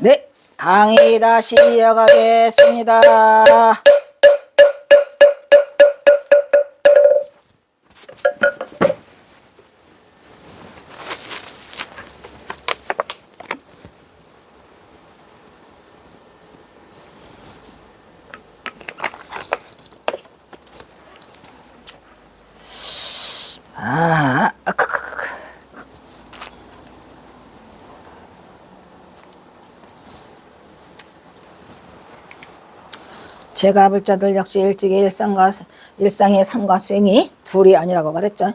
네, 강의 다시 이어가겠습니다. 제가 불자들 역시 일찍이 일상의 삶과 수행이 둘이 아니라고 말했죠.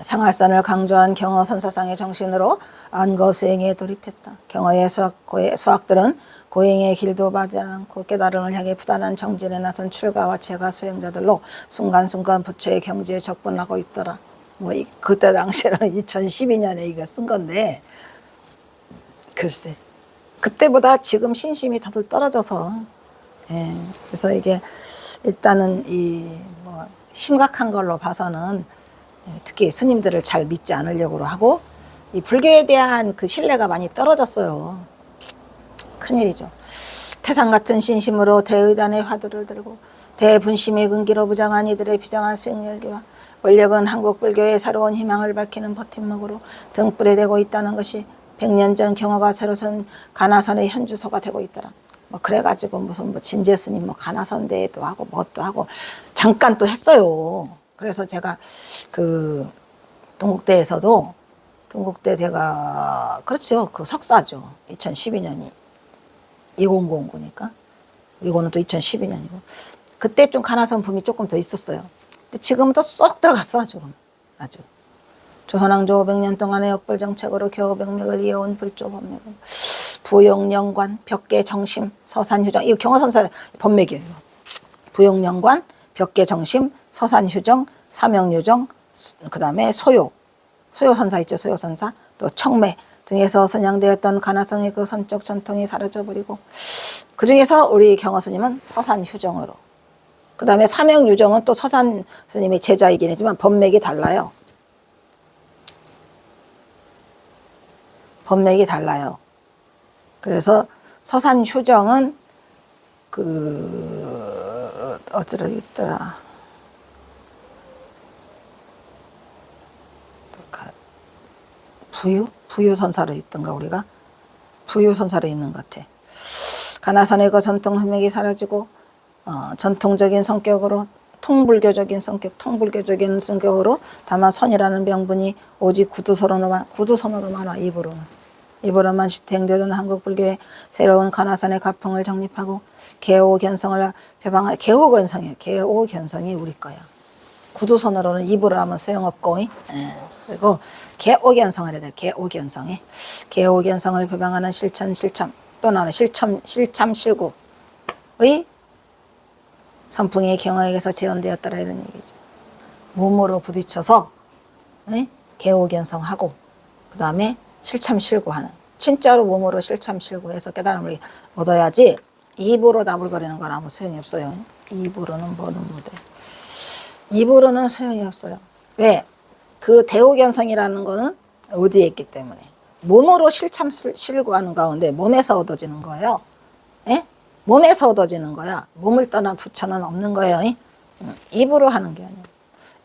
생활선을 강조한 경어선사상의 정신으로 안거수행에 돌입했다. 경어의 수학들은 고행의 길도 받지 않고 깨달음을 향해 부단한 정진에 나선 출가와 체가 수행자들로 순간순간 부처의 경지에 적분하고 있더라. 그때 당시에는 2012년에 이거 쓴 건데, 글쎄, 그때보다 지금 신심이 다들 떨어져서, 그래서 이게 일단은 심각한 걸로 봐서는 특히 스님들을 잘 믿지 않으려고 하고, 이 불교에 대한 그 신뢰가 많이 떨어졌어요. 큰일이죠. 태산 같은 신심으로 대의단의 화두를 들고 대분심의 근기로 무장한 이들의 비장한 수행열기와 원력은 한국 불교의 새로운 희망을 밝히는 버팀목으로 등불이 되고 있다는 것이 100년 전 경어가 새로 선 가나선의 현주소가 되고 있더라. 그래가지고 무슨 진제스님 가나선 대회도 하고 뭣도 하고 잠깐 또 했어요. 그래서 제가 그 동국대에서도 동국대 제가 그렇죠. 그 석사죠. 2012년이 2009니까 이거는 또 2012년이고 그때 좀 가나선 붐이 조금 더 있었어요. 근데 지금은 또 쏙 들어갔어. 지금 아주 조선왕조 500년 동안의 역불 정책으로 겨우 병맥을 이어온 불조 법맥은 부용령관, 벽계정심, 서산휴정. 이거 경어선사 법맥이에요. 부용령관, 벽계정심, 서산휴정, 사명유정, 그 다음에 소요선사 있죠. 소요선사. 또 청매 등에서 선양되었던 가나성의 그 선적 전통이 사라져버리고 그 중에서 우리 경어스님은 서산휴정으로, 그 다음에 사명유정은 또 서산 스님의 제자이긴 하지만 법맥이 달라요. 법맥이 달라요. 그래서 서산휴정은 어쩌러 있더라. 부유선사로 있던가 우리가? 부유선사로 있는 것 같아. 가나선의 그 전통 흠맥이 사라지고 전통적인 성격으로 통불교적인 성격으로 다만 선이라는 명분이 오직 구두선으로만 와. 입으로만 시행되던 한국 불교의 새로운 가나선의 가풍을 정립하고 개오견성을 표방할 개오견성이 우리 거야. 구두선으로는 입으로 하면 소용없고, 그리고 개오견성을 해야 돼. 개오견성을 표방하는 실참 또 나는 실참실구의 선풍의 경어에게서 재현되었더라 이런 얘기죠. 몸으로 부딪혀서 개오견성하고 그 다음에 실참실구하는, 진짜로 몸으로 실참실구해서 깨달음을 얻어야지 입으로 나불거리는 건 아무 소용이 없어요. 입으로는 뭐는 못해. 입으로는 소용이 없어요. 왜? 그 대오견성이라는 거는 어디에 있기 때문에 몸으로 실참실구하는 가운데 몸에서 얻어지는 거예요. 몸에서 얻어지는 거야. 몸을 떠난 부처는 없는 거예요. 입으로 하는 게 아니에요.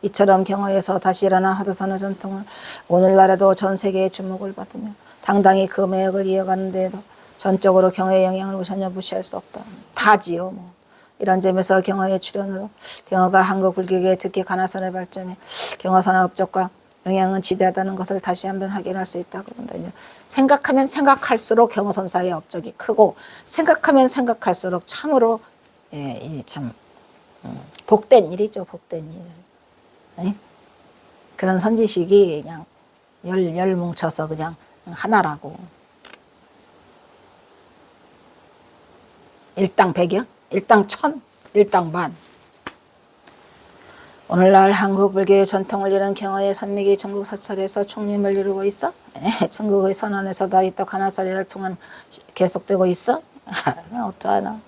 이처럼 경어에서 다시 일어난 하도선의 전통은 오늘날에도 전 세계의 주목을 받으며 당당히 그 매역을 이어가는 데에도 전적으로 경어의 영향을 전혀 무시할 수 없다. 다지요. 이런 점에서 경어의 출현으로 경어가 한국 불교계 특히 가나선의 발전에 경어선의 업적과 영향은 지대하다는 것을 다시 한번 확인할 수 있다고 본다. 생각하면 생각할수록 경어선사의 업적이 크고 생각하면 생각할수록 참으로 참 복된 일이죠. 복된 일. 그런 선지식이 그냥 열 뭉쳐서 그냥 하나라고. 일당 백여, 일당 천, 일당 만. 오늘날 한국 불교의 전통을 이룬 경어의 선맥이 전국 사찰에서 총림을 이루고 있어? 전국의 선원에서도 이또 가나설의 열풍은 계속되고 있어? 어떠하나?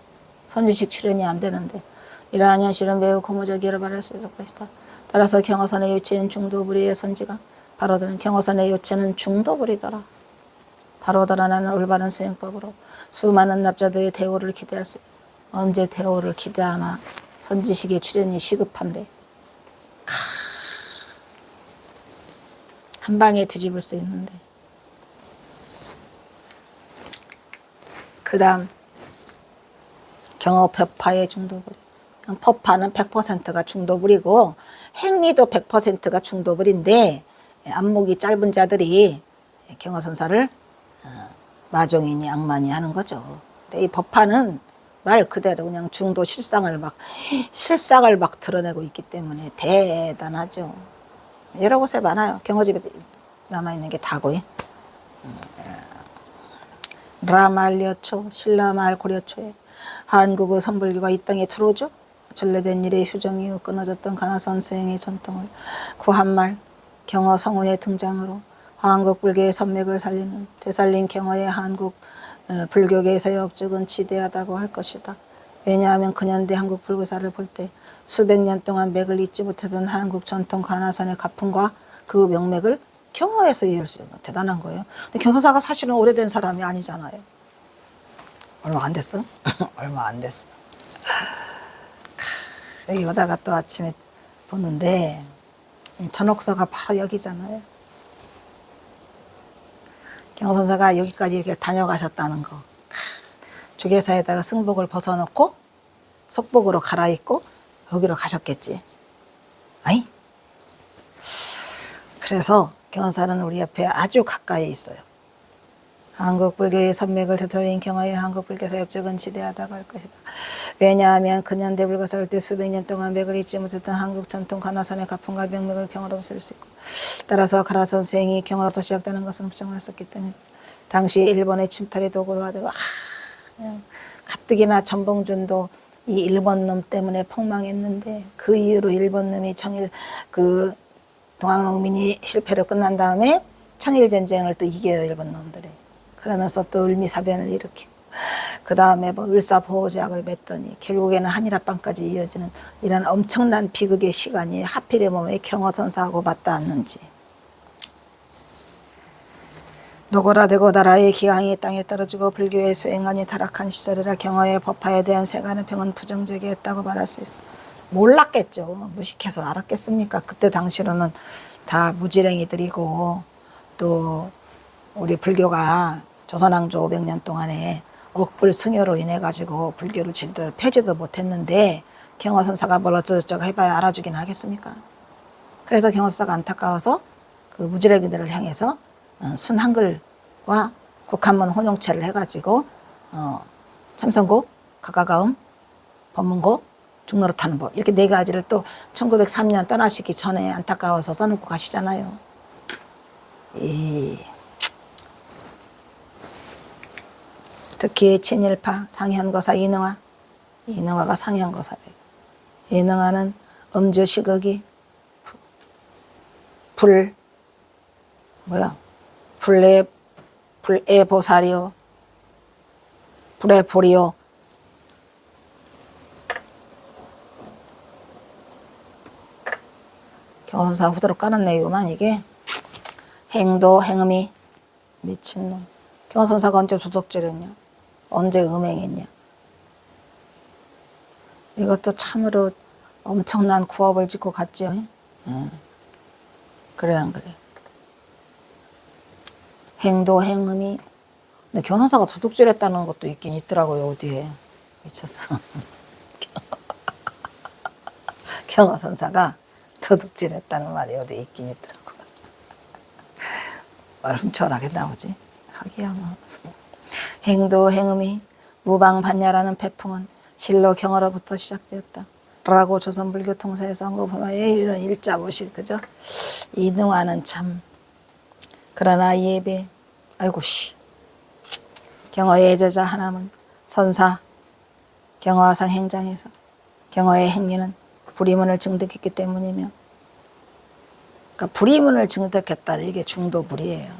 선지식 출현이 안 되는데 이러한 현실은 매우 고무적이라 말할 수 있을 것이다. 따라서 경어선의 요체인 중도불이의 선지가 바로 경어선의 요체는 중도불이더라. 바로 드러나는 올바른 수행법으로 수많은 납자들의 대오를 기대할 수 있다. 언제 대오를 기대하나 선지식의 출현이 시급한데 한 방에 뒤집을 수 있는데. 그 다음 경어법파의 중도불이. 법파는 100%가 중도불이고 행리도 100%가 중도불인데 안목이 짧은 자들이 경어선사를 마종이니 악마니 하는 거죠. 근데 이 법파는 말 그대로 그냥 중도 실상을 막 드러내고 있기 때문에 대단하죠. 여러 곳에 많아요. 경어집에 남아있는 게 다고요. 라말려초, 신라말 고려초에 한국의 선불교가 이 땅에 들어오죠. 전래된 일의 휴정 이후 끊어졌던 가나선 수행의 전통을 구한말 경어 성우의 등장으로 한국 불교의 선맥을 살리는 되살린 경어의 한국 불교계에서의 업적은 지대하다고 할 것이다. 왜냐하면 근현대 한국 불교사를 볼 때 수백 년 동안 맥을 잇지 못하던 한국 전통 가나선의 가풍과 그 명맥을 경어에서 이해할 수 있는 대단한 거예요. 근데 경서사가 사실은 오래된 사람이 아니잖아요. 얼마 안 됐어? 얼마 안 됐어. 여기 오다가 또 아침에 보는데 전옥서가 바로 여기잖아요. 경서사가 여기까지 이렇게 다녀가셨다는 거. 주계사에다가 승복을 벗어놓고 속복으로 갈아입고 여기로 가셨겠지. 아이? 그래서 경서사는 우리 옆에 아주 가까이에 있어요. 한국 불교의 선맥을 되돌린 경어의 한국 불교사의 업적은 지대하다고 할 것이다. 왜냐하면 근현대 불교사를 때 수백 년 동안 맥을 잇지 못했던 한국 전통 가나선의 가풍과 명맥을 경어로 쓸 수 있고 따라서 가나선 수행이 경어로부터 시작되는 것은 부정했었기 때문이다. 당시 일본의 침탈의 도구로 하다가 가뜩이나 전봉준도 이 일본 놈 때문에 폭망했는데 그 이후로 일본 놈이 동학농민이 실패로 끝난 다음에 청일전쟁을 또 이겨요, 일본 놈들이. 그러면서 또 을미사변을 일으키고 그 다음에 뭐 을사보호제약을 맺더니 결국에는 한일합방까지 이어지는 이런 엄청난 비극의 시간이 하필이면 왜 경어선사하고 맞닿았는지. 노고라되고 나라의 기강이 땅에 떨어지고 불교의 수행관이 타락한 시절이라 경어의 법화에 대한 세간의 평은 부정적이었다고 말할 수 있어. 몰랐겠죠. 무식해서 알았겠습니까? 그때 당시로는 다 무지랭이들이고 또 우리 불교가 조선왕조 500년 동안에 억불승여로 인해 가지고 불교를 제대로 펴지도 못했는데 경어선사가 뭘 어쩌고저쩌고 해봐야 알아주긴 하겠습니까? 그래서 경어선사가 안타까워서 그 무지랭이들을 향해서 순한글과 국한문 혼용체를 해가지고 참선곡, 가가가음, 법문곡, 중노릇하는 법 이렇게 네 가지를 또 1903년 떠나시기 전에 안타까워서 써놓고 가시잖아요. 특히 친일파 상현거사 이능화가 상현거사래요. 이능화는 음주시극이 불의 보살이요 불의 불이요 경선사 후대로 까놨네요만 이게 행도 행음이 미친놈. 경선사가 언제 도덕질했냐? 언제 음행했냐? 이것도 참으로 엄청난 구업을 짓고 갔죠. 그래 안 그래? 행도 행음이 근데 경선사가 도둑질했다는 것도 있긴 있더라고요. 어디에 미쳐서 경선사가 도둑질했다는 말이 어디 있긴 있더라고. 말 훔쳐나게 나오지. 하기야 뭐. 행도 행음이 무방반야라는 배풍은 실로 경어로부터 시작되었다. 라고 조선불교 통사에서 언급하여 이런 일자보시 그죠? 이능화는 참 그러나 예배 아이고씨 경어의 제자 하나는 선사 경어화상 행장에서 경어의 행위는 불의문을 증득했기 때문이며 그러니까 불의문을 증득했다 이게 중도불이에요.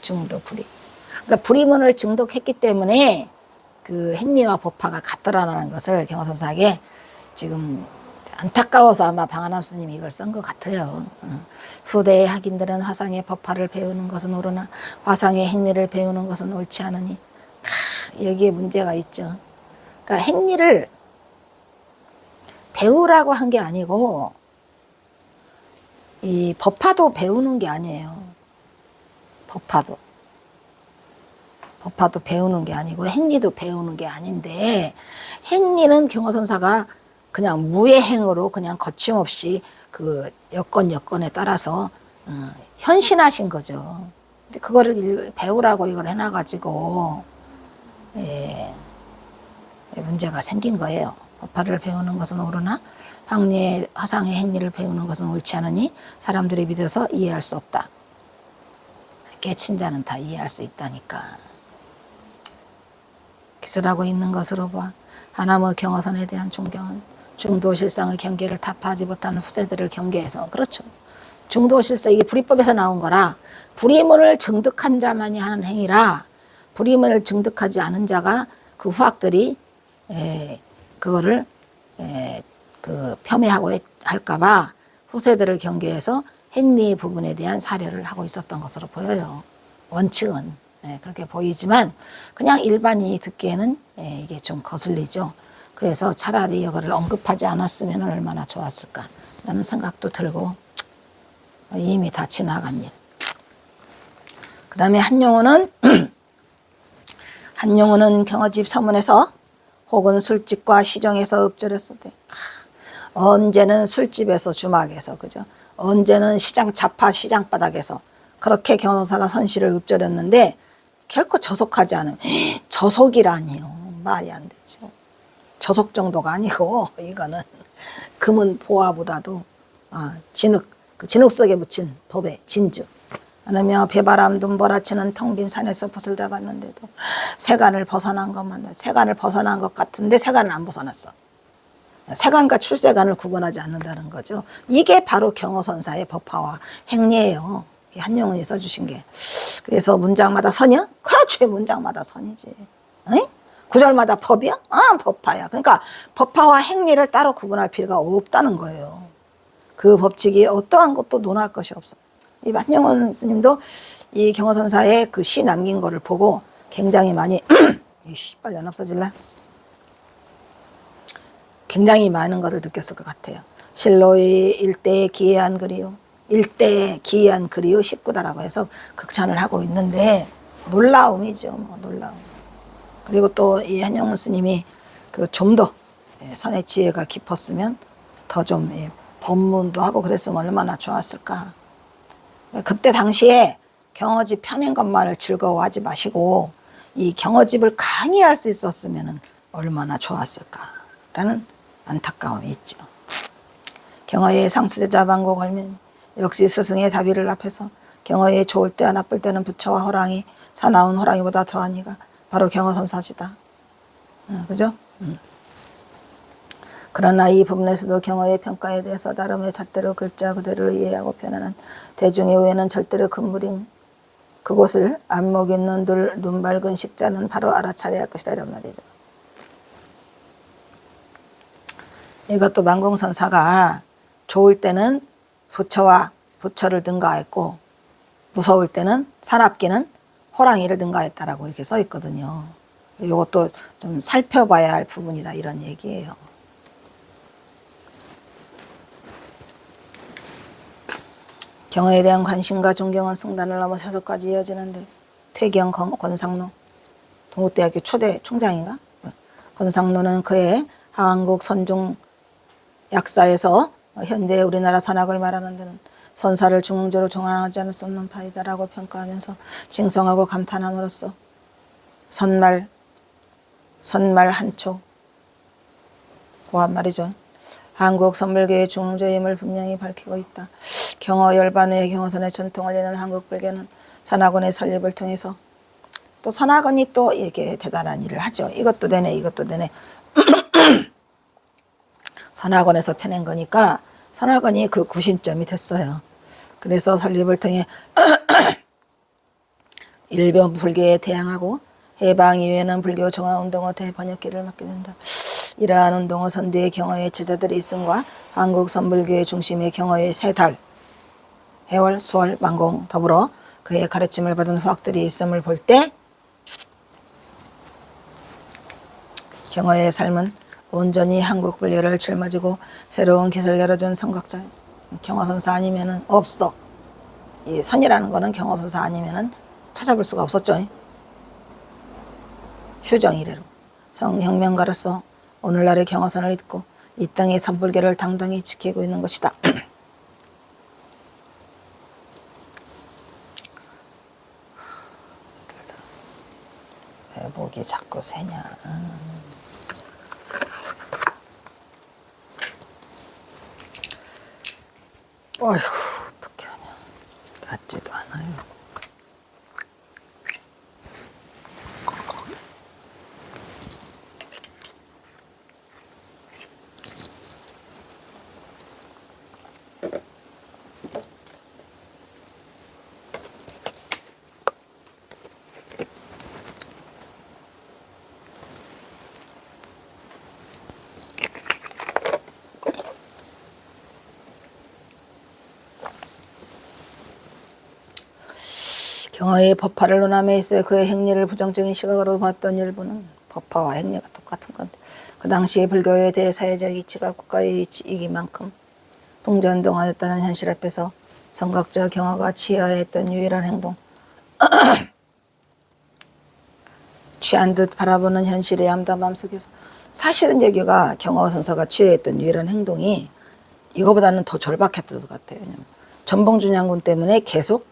중도불이. 그러니까 불의문을 증득했기 때문에 그 행리와 법화가 같더라라는 것을 경어선사에게 지금 안타까워서 아마 방한함 스님이 이걸 쓴 것 같아요. 후대의 학인들은 화상의 법화를 배우는 것은 옳으나 화상의 행리를 배우는 것은 옳지 않으니 여기에 문제가 있죠. 그러니까 행리를 배우라고 한 게 아니고 이 법화도 배우는 게 아니에요. 법화도 배우는 게 아니고 행리도 배우는 게 아닌데, 행리는 경허선사가 그냥 무예행으로 그냥 거침없이 그 여건에 따라서 현신하신 거죠. 근데 그거를 배우라고 이걸 해놔가지고 문제가 생긴 거예요. 법화를 배우는 것은 옳으나 화상의 행리를 배우는 것은 옳지 않으니 사람들이 믿어서 이해할 수 없다. 깨친 자는 다 이해할 수 있다니까. 기술하고 있는 것으로 봐 하나무 경허선에 대한 존경은 중도실상의 경계를 타파하지 못하는 후세들을 경계해서, 그렇죠. 중도실상, 이게 불이법에서 나온 거라, 불이문을 증득한 자만이 하는 행위라, 불이문을 증득하지 않은 자가 그 후학들이 그거를 폄훼하고 할까봐 후세들을 경계해서 행리 부분에 대한 사료를 하고 있었던 것으로 보여요. 원칙은 그렇게 보이지만 그냥 일반인이 듣기에는 이게 좀 거슬리죠. 그래서 차라리 이거를 언급하지 않았으면 얼마나 좋았을까라는 생각도 들고, 이미 다 지나간 일. 그 다음에 한용우는 경허집 서문에서 혹은 술집과 시정에서 읍절했었대. 언제는 술집에서 주막에서, 그죠? 언제는 자파 시장바닥에서 그렇게 경허사가 선시를 읍절했는데 결코 저속하지 않은, 저속이라니요. 말이 안 되죠. 저속 정도가 아니고 이거는 금은 보화보다도 진흙 속에 묻힌 법의 진주. 하며 배바람 눈보라치는 텅 빈 산에서 붓을 잡았는데도 세간을 벗어난 것 같은데 세간을 안 벗어났어. 세간과 출세간을 구분하지 않는다는 거죠. 이게 바로 경허선사의 법화와 행리예요. 한용운이 써주신 게. 그래서 문장마다 선이야? 그렇지, 문장마다 선이지. 응? 구절마다 법이야? 법화야. 그러니까 법화와 행리를 따로 구분할 필요가 없다는 거예요. 그 법칙이 어떠한 것도 논할 것이 없어요. 이 한용운 스님도 이 경허선사의 그 시 남긴 거를 보고 굉장히 많이 빨리 안 없어질래? 굉장히 많은 거를 느꼈을 것 같아요. 실로의 일대에 기이한 글이요. 일대에 기이한 글이요 19다라고 해서 극찬을 하고 있는데 놀라움이죠. 놀라움. 그리고 또 이 한용운 스님이 그 좀 더 선의 지혜가 깊었으면 더 좀 법문도 하고 그랬으면 얼마나 좋았을까. 그때 당시에 경허집 펴낸 것만을 즐거워하지 마시고 이 경허집을 강의할 수 있었으면 얼마나 좋았을까라는 안타까움이 있죠. 경허의 상수제자 방고 걸면 역시 스승의 다비를 앞에서 경허의 좋을 때와 나쁠 때는 부처와 호랑이, 사나운 호랑이보다 더하니가 바로 경허선사시다. 그죠? 그러나 이 부분에서도 경허의 평가에 대해서 나름의 잣대로 글자 그대로 이해하고 표현하는 대중의 의회는 절대로 금물인 그곳을 안목 있는 눈 밝은 식자는 바로 알아차려야 할 것이다, 이런 말이죠. 이것도 만공선사가 좋을 때는 부처를 능가했고 무서울 때는 사납기는 호랑이를 능가했다라고 이렇게 써 있거든요. 이것도 좀 살펴봐야 할 부분이다, 이런 얘기예요. 경허에 대한 관심과 존경은 승단을 넘어 세속까지 이어지는데 퇴경 권상로, 동국대학교 초대 총장인가? 권상로는 그의 한국 선종 약사에서 현대 우리나라 선학을 말하는 데는 선사를 중흥적으로 종합하지 않을 수 없는 파이다라고 평가하면서 징송하고 감탄함으로써 선말 한초 고한 말이죠. 한국 선불교의 중흥조임을 분명히 밝히고 있다. 경허 열반의 경허선의 전통을 이는 한국 불교는 선학원의 설립을 통해서 또 선학원이 또 이렇게 대단한 일을 하죠. 이것도 되네. 선학원에서 펴낸 거니까 선학원이 그 구심점이 됐어요. 그래서 설립을 통해 일본 불교에 대항하고 해방 이후에는 불교 정화운동의 대번역기를 맡게 된다. 이러한 운동은 선대의 경허의 제자들이 있음과 한국 선불교의 중심의 경허의 세 달, 해월, 수월, 만공 더불어 그의 가르침을 받은 후학들이 있음을 볼 때 경허의 삶은 온전히 한국 불교를 짊어지고 새로운 길을 열어준 성각자. 경허선사 아니면은 없어. 이 선이라는 거는 경허선사 아니면은 찾아볼 수가 없었죠. 휴정이래로 성혁명가로서 오늘날의 경허선을 잇고 이 땅의 선불교를 당당히 지키고 있는 것이다. 왜 목이 자꾸 새냐. 어휴, 어떻게 하냐. 낫지도 않아요. 경허의 법화를 논함에 있어 그의 행리를 부정적인 시각으로 봤던 일부는 법화와 행리가 똑같은 건데 그 당시에 불교에 대해 사회적 이치가 국가의 이기만큼 풍전등화됐다는 현실 앞에서 성각자 경허가 취해야 했던 유일한 행동 취한 듯 바라보는 현실의 암담함 속에서 사실은 여기가 경허선사가 취해야 했던 유일한 행동이 이거보다는 더 절박했던 것 같아요. 왜냐면 전봉준 장군 때문에 계속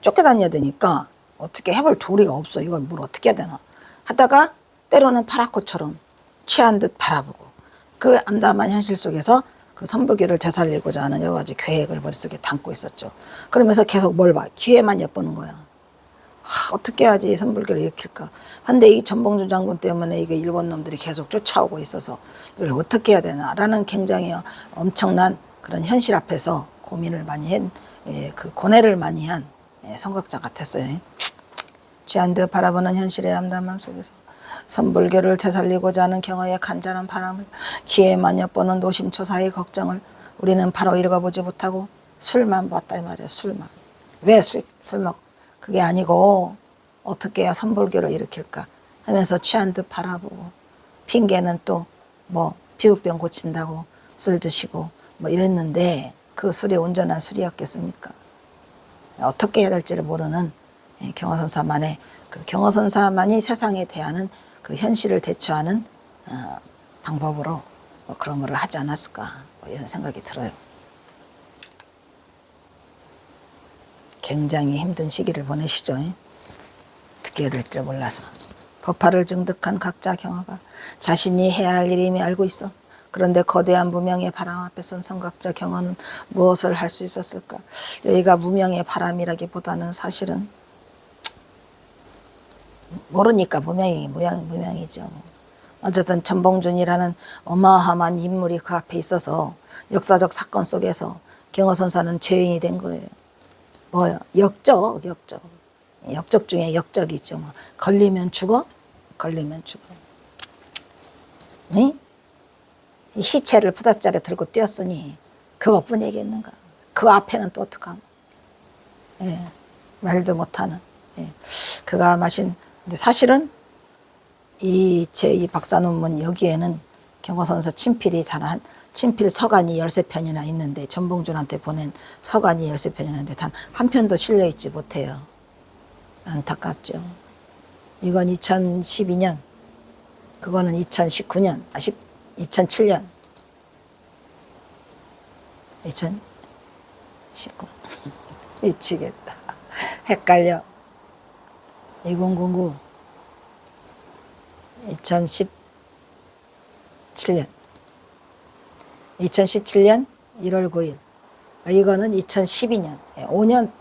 쫓겨다녀야 되니까 어떻게 해볼 도리가 없어. 이걸 뭘 어떻게 해야 되나 하다가 때로는 파라코처럼 취한 듯 바라보고 그 암담한 현실 속에서 그 선불교를 되살리고자 하는 여러 가지 계획을 머릿속에 담고 있었죠. 그러면서 계속 뭘 봐. 기회만 엿보는 거야. 어떻게 해야지 선불교를 일으킬까. 근데 이 전봉준 장군 때문에 이게 일본 놈들이 계속 쫓아오고 있어서 이걸 어떻게 해야 되나라는 굉장히 엄청난 그런 현실 앞에서 고민을 많이 한, 그 고뇌를 많이 한 성각자 같았어요. 취한 듯 바라보는 현실의 암담함 속에서 선불교를 되살리고자 하는 경허의 간절한 바람을 기회만 엿보는 노심초사의 걱정을 우리는 바로 읽어보지 못하고 술만 봤다 이 말이에요. 술만. 왜 술 먹? 그게 아니고 어떻게 해야 선불교를 일으킬까 하면서 취한 듯 바라보고 핑계는 또 뭐 피부병 고친다고 술 드시고 뭐 이랬는데 그 술이 온전한 술이었겠습니까? 어떻게 해야 될지를 모르는 경허선사만의 그 경허선사만이 세상에 대하는 그 현실을 대처하는 방법으로 뭐 그런 거를 하지 않았을까 뭐 이런 생각이 들어요. 굉장히 힘든 시기를 보내시죠. 어떻게 해야 될지 몰라서. 법화를 증득한 각자 경허가 자신이 해야 할 일임이 알고 있어. 그런데 거대한 무명의 바람 앞에 선 성각자 경허는 무엇을 할 수 있었을까? 여기가 무명의 바람이라기보다는 사실은 모르니까 무명이죠. 어쨌든 전봉준이라는 어마어마한 인물이 그 앞에 있어서 역사적 사건 속에서 경허선사는 죄인이 된 거예요. 뭐요? 역적. 역적 중에 역적이죠. 뭐. 걸리면 죽어? 걸리면 죽어. 응? 이 시체를 부닷자리에 들고 뛰었으니 그것뿐 얘기했는가? 그 앞에는 또 어떡하나? 예, 말도 못하는. 예. 그가 마신, 근데 사실은 이 박사 논문 여기에는 경허선사 친필이 친필 서간이 13편이나 있는데 전봉준한테 보낸 서간이 13편이나 있는데 단 한 편도 실려있지 못해요. 안타깝죠. 이건 2012년, 그거는 2019년, 2007년, 2019. 미치겠다. 헷갈려. 2009, 2017년. 2017년 1월 9일. 이거는 2012년, 5년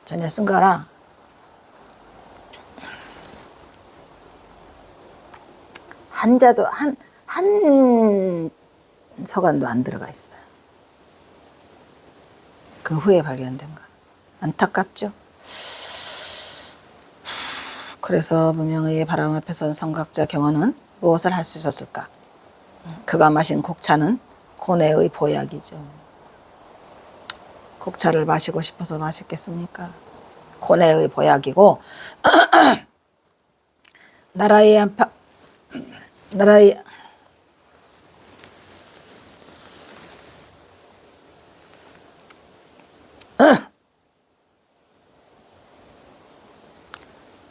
전에 쓴 거라 한자도 한 서간도 안 들어가 있어요. 그 후에 발견된 거. 안타깝죠. 그래서 무명의 바람 앞에 선 성각자 경허는 무엇을 할 수 있었을까? 그가 마신 곡차는 고뇌의 보약이죠. 곡차를 마시고 싶어서 마셨겠습니까? 고뇌의 보약이고 나라의 안팎 나라의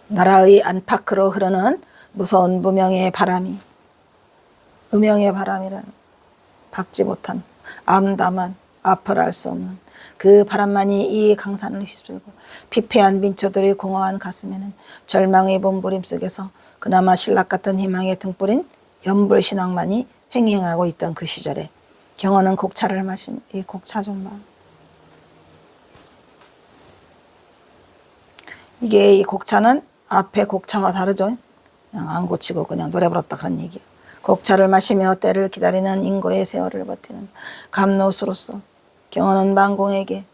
나라의 안팎으로 흐르는 무서운 무명의 바람이, 음영의 바람이라는 박지 못한 암담한 앞을 알 수 없는 그 바람만이 이 강산을 휩쓸고 피폐한 민초들의 공허한 가슴에는 절망의 몸부림 속에서 그나마 신락 같은 희망의 등불인 연불신앙만이 횡행하고 있던 그 시절에 경호는 곡차를 마신 이 곡차 좀 봐. 이게 이 곡차는 앞에 곡차와 다르죠. 그냥 안 고치고 그냥 노래 불렀다 그런 얘기예요. 곡차를 마시며 때를 기다리는 인고의 세월을 버티는 감노수로서 경호는 만공에게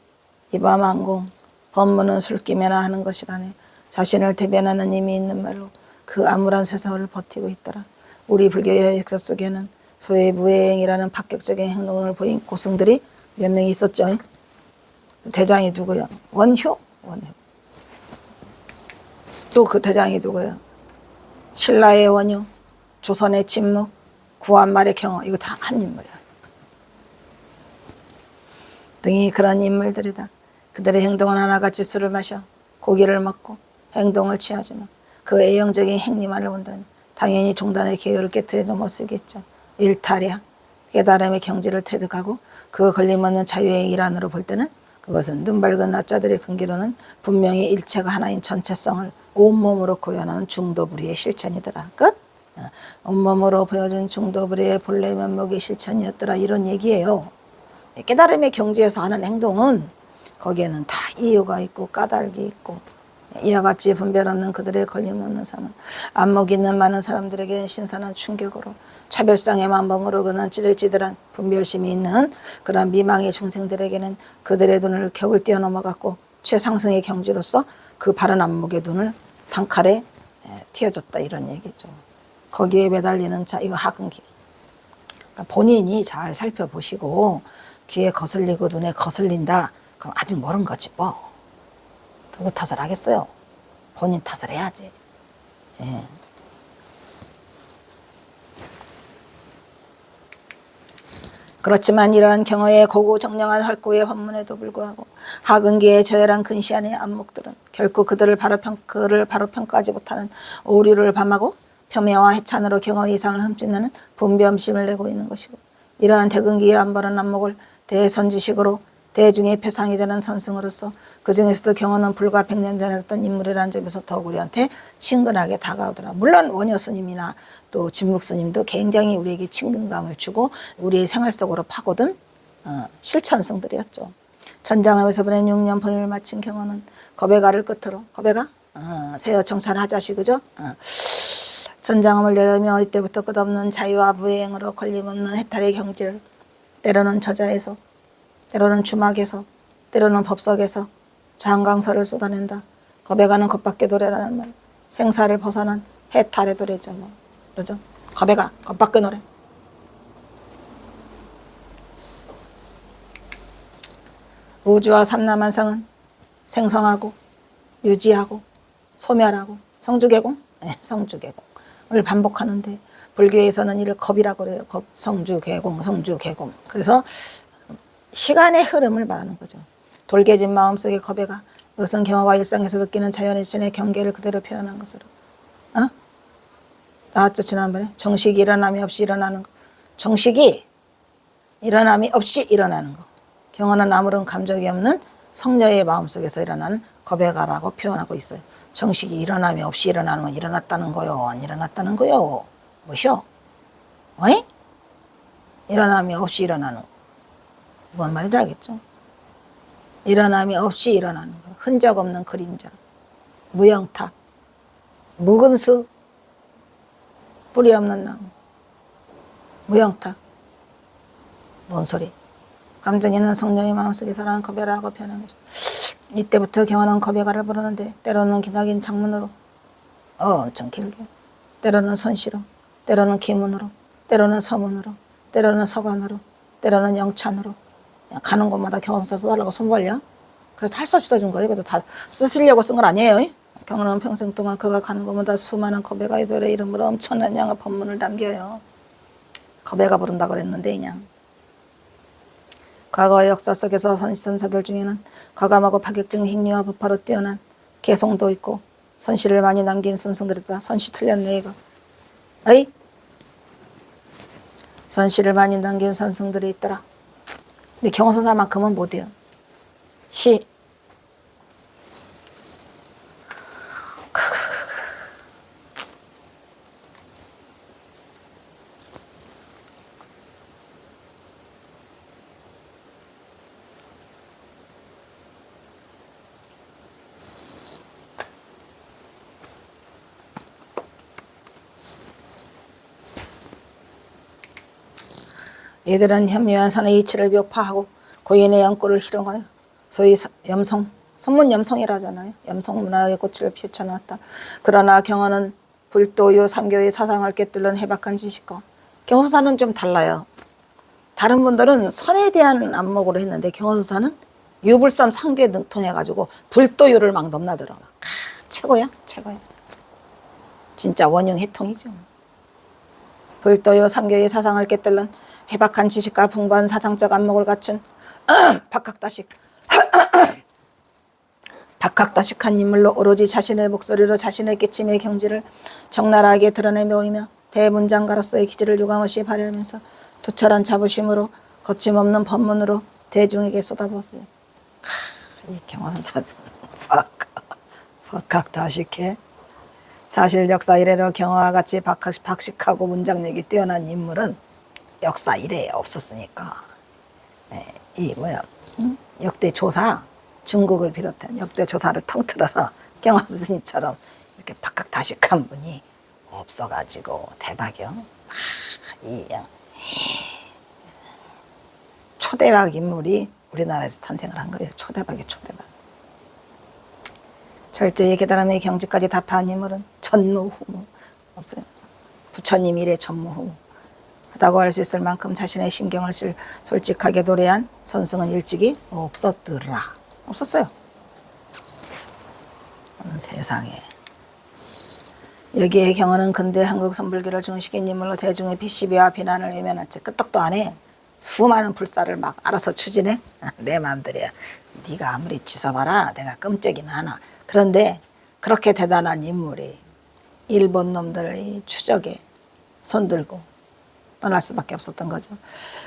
이밤 만공 법문은 술김에나 하는 것이라네. 자신을 대변하는 힘이 있는 말로 그 암울한 세상을 버티고 있더라. 우리 불교의 역사 속에는 소위 무해행이라는 파격적인 행동을 보인 고승들이 몇 명 있었죠. 대장이 누구야? 원효? 또 그 대장이 누구야? 신라의 원효, 조선의 침묵, 구한말의 경호, 이거 다 한 인물이야. 등이 그런 인물들이다. 그들의 행동은 하나같이 술을 마셔 고기를 먹고 행동을 취하지만 그 애형적인 행리만을 본다면 당연히 종단의 계율을 깨뜨리는 모습이겠죠. 일탈이야. 깨달음의 경지를 태득하고 그 걸림없는 자유의 일환으로 볼 때는 그것은 눈밝은 납자들의 근기로는 분명히 일체가 하나인 전체성을 온몸으로 구현하는 중도불이의 실천이더라. 끝? 온몸으로 보여준 중도불이의 본래 면목의 실천이었더라. 이런 얘기예요. 깨달음의 경지에서 하는 행동은 거기에는 다 이유가 있고 까닭이 있고 이와 같이 분별 없는 그들의 걸림없는 삶은 안목 있는 많은 사람들에게는 신선한 충격으로 차별상의 만범으로 그는 찌들찌들한 분별심이 있는 그런 미망의 중생들에게는 그들의 눈을 격을 뛰어넘어갔고 최상승의 경지로서 그 바른 안목의 눈을 단칼에 튀어줬다 이런 얘기죠. 거기에 매달리는 자 이거 하근기. 그러니까 본인이 잘 살펴보시고 귀에 거슬리고 눈에 거슬린다. 그럼 아직 모른 거지 뭐. 누구 탓을 하겠어요? 본인 탓을 해야지. 예. 그렇지만 이러한 경어의 고고정령한 활구의 법문에도 불구하고 하근기의 저열한 근시안의 안목들은 결코 그를 바로 평가하지 못하는 오류를 범하고 폄훼와 해찬으로 경어 이상을 흠집내는 분별심을 내고 있는 것이고 이러한 대근기의 안바른 안목을 대선지식으로 대중의 표상이 되는 선승으로서 그 중에서도 경호는 불과 100년 전에 했던 인물이라는 점에서 더욱 우리한테 친근하게 다가오더라. 물론 원효 스님이나 또 진묵 스님도 굉장히 우리에게 친근감을 주고 우리의 생활 속으로 파고든 실천승들이었죠. 전장암에서 보낸 6년 번임을 마친 경호는 겁에가를 끝으로 겁에가 세여 청산을 하자시 그죠? 전장암을 내려며 이때부터 끝없는 자유와 무해행으로 걸림없는 해탈의 경지를 때로는 저자에서 때로는 주막에서 때로는 법석에서 장강설을 쏟아낸다. 겁에 가는 겁밖에 노래라는 말. 생사를 벗어난 해탈의 노래죠. 뭐. 그러죠? 겁에 가. 겁밖에 노래. 우주와 삼라만상은 생성하고 유지하고 소멸하고 성주개공? 네, 성주개공을 반복하는데 불교에서는 이를 겁이라고 그래요. 겁, 성주개공, 성주개공. 그래서 시간의 흐름을 말하는 거죠. 돌개진 마음속의 겁에가 이것은 경어가 일상에서 느끼는 자연의 신의 경계를 그대로 표현한 것으로 나왔죠 지난번에. 정식이 일어남이 없이 일어나는 거. 정식이 일어남이 없이 일어나는 거. 경어는 아무런 감정이 없는 성녀의 마음속에서 일어나는 겁에가라고 표현하고 있어요. 정식이 일어남이 없이 일어나는 건 일어났다는 거요 안 일어났다는 거요 뭐시오? 어이? 일어남이 없이 일어나는 거. 뭔 말인지 알겠죠? 일어남이 없이 일어나는 거. 흔적 없는 그림자. 무영탑. 묵은 수. 뿌리 없는 나무. 무영탑. 뭔 소리? 감정 있는 성령의 마음속에 살아난 겁에라고 표현한 것이다. 이때부터 경호는 겁에가를 부르는데 때로는 기나긴 장문으로 엄청 길게 때로는 선시로 때로는 기문으로 때로는 서문으로, 때로는 서관으로, 때로는 영찬으로. 그냥 가는 곳마다 경호선사 써달라고 손 벌려. 그래서 할 수 없이 써준 거예요. 이것도 다 쓰시려고 쓴 건 아니에요. 경호는 평생 동안 그가 가는 곳마다 수많은 거베가 아이돌의 이름으로 엄청난 양의 법문을 남겨요. 거베가 부른다고 그랬는데 그냥. 과거의 역사 속에서 선사들 중에는 과감하고 파격적인 행위와 부파로 뛰어난 개성도 있고 선시를 많이 남긴 선승들이다. 선시 틀렸네 이거. 어이? 선시를 많이 남긴 선승들이 있더라. 근데 경호선사만큼은 못해요. 시. 이들은 현묘한 선의 이치를 묘파하고 고인의 영골을 희롱하여 소위 염성, 선문 염성이라잖아요. 염성 문화의 꽃을 피워쳐놨다. 그러나 경호는 불도유 삼교의 사상을 꿰뚫는 해박한 지식과 경호선사는 좀 달라요. 다른 분들은 선에 대한 안목으로 했는데 경호선사는 유불삼 상교에 능통해가지고 불도유를 막 넘나들어. 최고야, 최고야. 진짜 원흉 해통이죠. 불도유 삼교의 사상을 꿰뚫는 해박한 지식과 풍부한 사상적 안목을 갖춘 박학다식한 인물로 오로지 자신의 목소리로 자신의 깨침의 경지를 적나라하게 드러내며 대문장가로서의 기질을 유감없이 발휘하면서 투철한 자부심으로 거침없는 법문으로 대중에게 쏟아부었어요. 이 경호선사는 박학다식해. 사실 역사 이래로 경호와 같이 박식하고 문장력이 뛰어난 인물은 역사 이래에 없었으니까. 이 역대 조사, 중국을 비롯한 역대 조사를 통틀어서 경화 스님처럼 이렇게 박학다식한 분이 없어가지고 대박이요. 초대박 인물이 우리나라에서 탄생을 한 거예요. 초대박이 초대박. 철저히 깨달음의 경지까지 답한 인물은 전무후무 없어요. 부처님 이래 전무후무 하다고 할 수 있을 만큼 자신의 신경을 솔직하게 노래한 선승은 일찍이 없었더라. 없었어요. 세상에. 여기에 경호는 근대 한국 선불교를 중시킨 인물로 대중의 비시비와 비난을 외면한 채 끄떡도 안 해. 수많은 불사를 막 알아서 추진해. 내 마음대로야. 네가 아무리 지서봐라 내가 끔찍이나 하나. 그런데 그렇게 대단한 인물이 일본 놈들의 추적에 손들고 떠날 수밖에 없었던 거죠.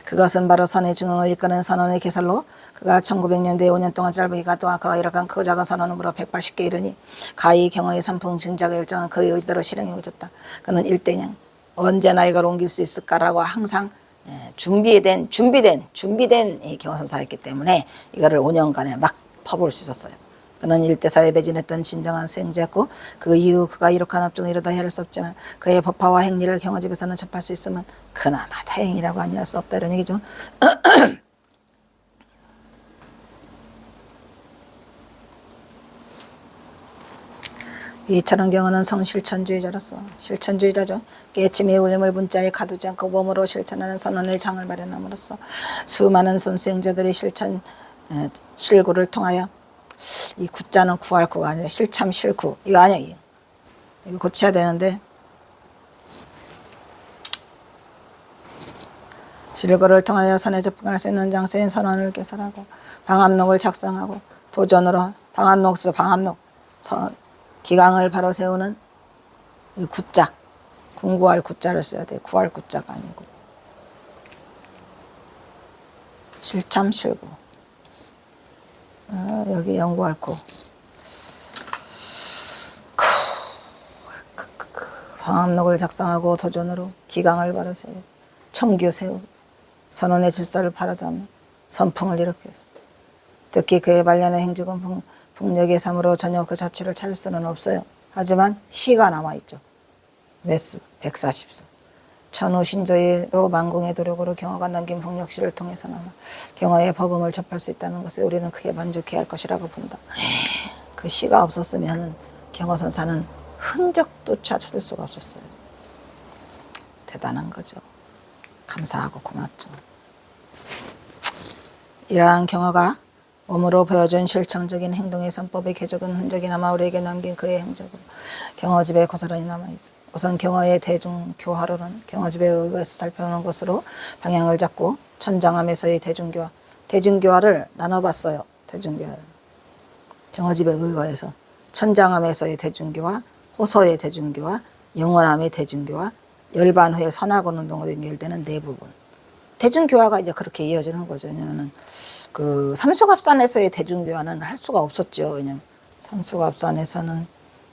그것은 바로 선의 중흥을 이끄는 선언의 개설로 그가 1900년대에 5년 동안 짧으기가 또한 그가 이렇게 크고 작은 선언으로 180개 이르니 가히 경호의 선풍 증자가 일정한 그의 의지대로 실행해 오졌다. 그는 일대냥 언제나 이걸 옮길 수 있을까라고 항상 준비된 이 경호선사였기 때문에 이거를 5년간에 막 퍼부을 수 있었어요. 그는 일대사에 배진했던 진정한 수행자였고 그 이후 그가 이룩한 업종을 이루다 헤아릴 수 없지만 그의 법화와 행리를 경호집에서는 접할 수 있으면 그나마 다행이라고 아니할 수 없다 이런 얘기죠. 이처럼 경우는 성실천주의자로서 실천주의자죠. 깨침의 울림을 문자에 가두지 않고 몸으로 실천하는 선언의 장을 마련함으로써 수많은 선수행자들이 실구를 통하여 이 구자는 구할 구가 아니라 실참 실구 이거 아니야. 이거 고쳐야 되는데 실구를 통하여 선에 접근할 수 있는 장소인 선언을 개설하고 방암록을 작성하고 도전으로 방암록 기강을 바로 세우는 이 구자 궁구할 구자를 써야 돼. 구할 구자가 아니고 실참 실구. 여기 연구할 코. 방암록을 작성하고 도전으로 기강을 바로 세우고 청규 세우고 선언의 질서를 바라다며 선풍을 일으켰어. 특히 그의 말년의 행직은 북녘의 삶으로 전혀 그 자취를 찾을 수는 없어요. 하지만 시가 남아있죠. 매수 140수. 천우 신조로 만공의 도력으로 경화가 남긴 북녘시를 통해서나마 경화의 법음을 접할 수 있다는 것에 우리는 크게 만족해야 할 것이라고 본다. 그 시가 없었으면 경화선사는 흔적조차 찾을 수가 없었어요. 대단한 거죠. 감사하고 고맙죠. 이러한 경어가 몸으로 보여준 실천적인 행동의 선법의 궤적은 흔적이 남아 우리에게 남긴 그의 행적으로 경어집에 고스란히 남아있어. 우선 경어의 대중교화로는 경어집에 의해서 살펴보는 것으로 방향을 잡고 천장함에서의 대중교화, 대중교화를 나눠봤어요. 대중교화를 경어집에 의거해서 천장함에서의 대중교화, 호서의 대중교화, 영원함의 대중교화, 열반 후에 선악원 운동으로 연결되는 네 부분. 대중교화가 이제 그렇게 이어지는 거죠. 왜냐하면 그 삼수갑산에서의 대중교화는 할 수가 없었죠. 왜냐하면 삼수갑산에서는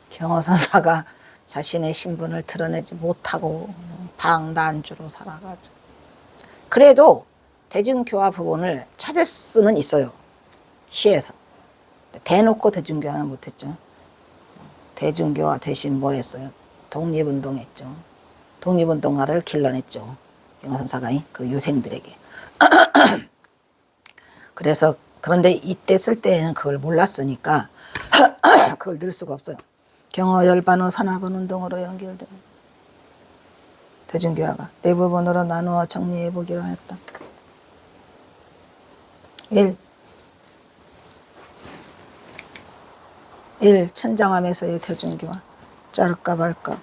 경어선사가 자신의 신분을 드러내지 못하고 방난주로 살아가죠. 그래도 대중교화 부분을 찾을 수는 있어요. 시에서. 대놓고 대중교화는 못했죠. 대중교화 대신 뭐 했어요? 독립운동했죠. 독립운동가를 길러냈죠. 경어선사가 그 유생들에게. 그래서 그런데 이때 쓸 때에는 그걸 몰랐으니까 그걸 넣을 수가 없어요. 경어 열반후 산악원 운동으로 연결된 대중교화가 네 부분으로 나누어 정리해 보기로 했다. 1. 천장함에서의 대중교화. 자를까 말까.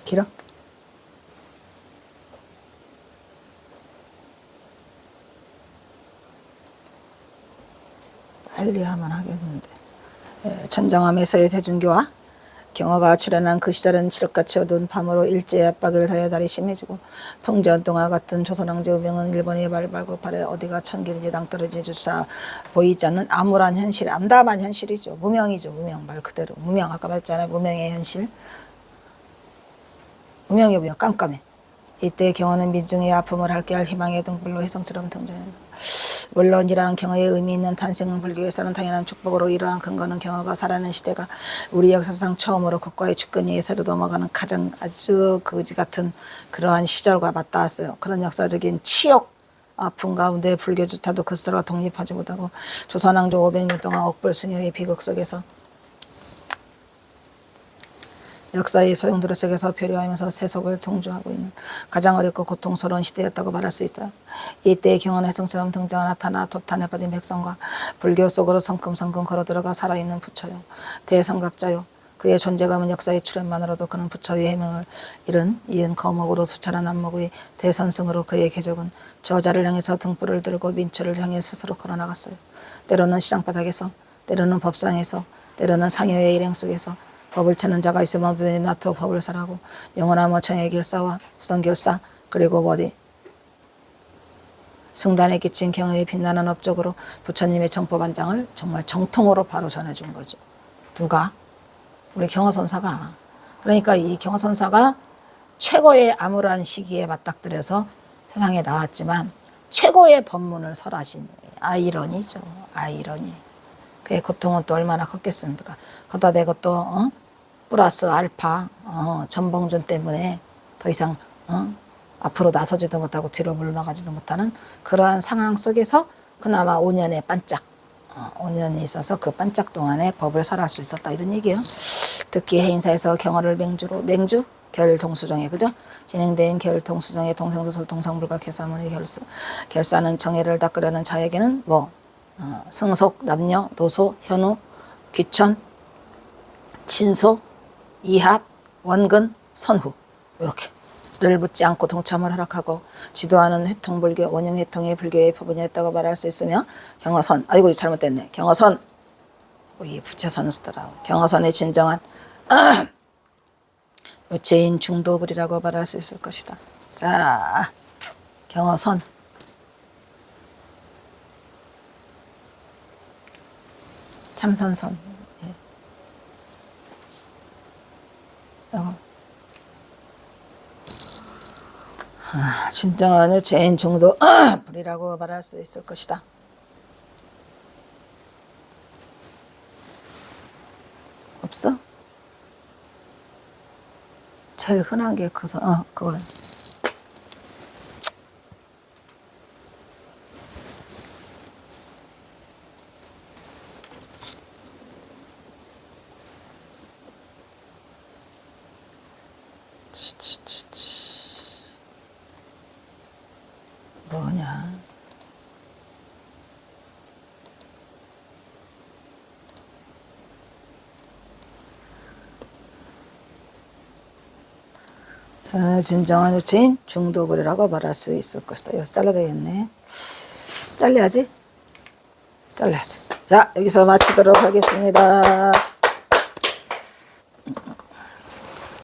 길어? 빨리 하면 하겠는데. 천장함에서의 대중교화. 경어가 출현한 그 시절은 칠흑같이 어두운 밤으로 일제의 압박을 더해 달이 심해지고 평전동화 같은 조선왕조 우명은 일본의 발발급발에 어디가 천길인지 낭떠러지조차 보이지 않는 암울한 현실, 암담한 현실이죠. 무명이죠. 무명 말 그대로. 무명 아까 말했잖아요. 무명의 현실. 무명이 뭐야? 깜깜해. 이때 경어는 민중의 아픔을 함께 할 희망의 등불로 혜성처럼 등장한다. 물론 이러한 경어의 의미 있는 탄생은 불교에서는 당연한 축복으로 이러한 근거는 경어가 살아난 시대가 우리 역사상 처음으로 국가의 주권이 예사로 넘어가는 가장 아주 거지 같은 그러한 시절과 맞닿았어요. 그런 역사적인 치욕 아픔 가운데 불교조차도 그스스로 독립하지 못하고 조선왕조 500년 동안 옥불수녀의 비극 속에서 역사의 소용돌이 속에서 표류하면서 세속을 통주하고 있는 가장 어렵고 고통스러운 시대였다고 말할 수 있다. 이때의 경어는 혜성처럼 등장한 나타나 도탄에 빠진 백성과 불교 속으로 성큼성큼 걸어들어가 살아있는 부처요. 대성각자요. 그의 존재감은 역사의 출현만으로도 그는 부처의 해명을 이은 거목으로 수차례 안목의 대선승으로 그의 궤적은 저자를 향해서 등불을 들고 민초를 향해 스스로 걸어나갔어요. 때로는 시장바닥에서, 때로는 법상에서, 때로는 상여의 일행 속에서 법을 찾는 자가 있으면 언제든지 나토 법을 설하고 영원한 모청의 결사와 수성결사 그리고 어디 승단에 끼친 경의에 빛나는 업적으로 부처님의 정법안장을 정말 정통으로 바로 전해준 거죠. 누가? 우리 경어선사가. 그러니까 이 경어선사가 최고의 암울한 시기에 맞닥뜨려서 세상에 나왔지만 최고의 법문을 설하신 아이러니죠. 아이러니. 그의 고통은 또 얼마나 컸겠습니까? 거기다 대고 또 플러스 알파 전봉준 때문에 더 이상 앞으로 나서지도 못하고 뒤로 물러나가지도 못하는 그러한 상황 속에서 그나마 5년의 반짝 5년이 있어서 그 반짝 동안에 법을 설할 수 있었다 이런 얘기예요. 특히 해인사에서 경어를 맹주 결동수정에 그죠? 진행된 결동수정의 동생도솔 동상불가 개사문의 결사는 정예를 닦으려는 자에게는 뭐 승속, 남녀, 노소, 현우, 귀천, 친소, 이합, 원근, 선후 이렇게를 묻지 않고 동참을 허락하고 지도하는 회통불교, 원흉회통의 불교의 표본이었다고 말할 수 있으며 경어선, 아이고 잘못됐네. 경어선, 이 부채선을 쓰더라고. 경어선의 진정한 요체인 중도불이라고 말할 수 있을 것이다. 자, 경어선. 참선선. 예. 진정한 요체인 중도불이라고 말할 수 있을 것이다. 없어? 제일 흔한 게 그건. 뭐냐? 진정한 유체인 중도불이라고 말할 수 있을 것이다. 여기서 잘라야 되겠네. 잘라야지. 잘라야지. 자, 여기서 마치도록 하겠습니다.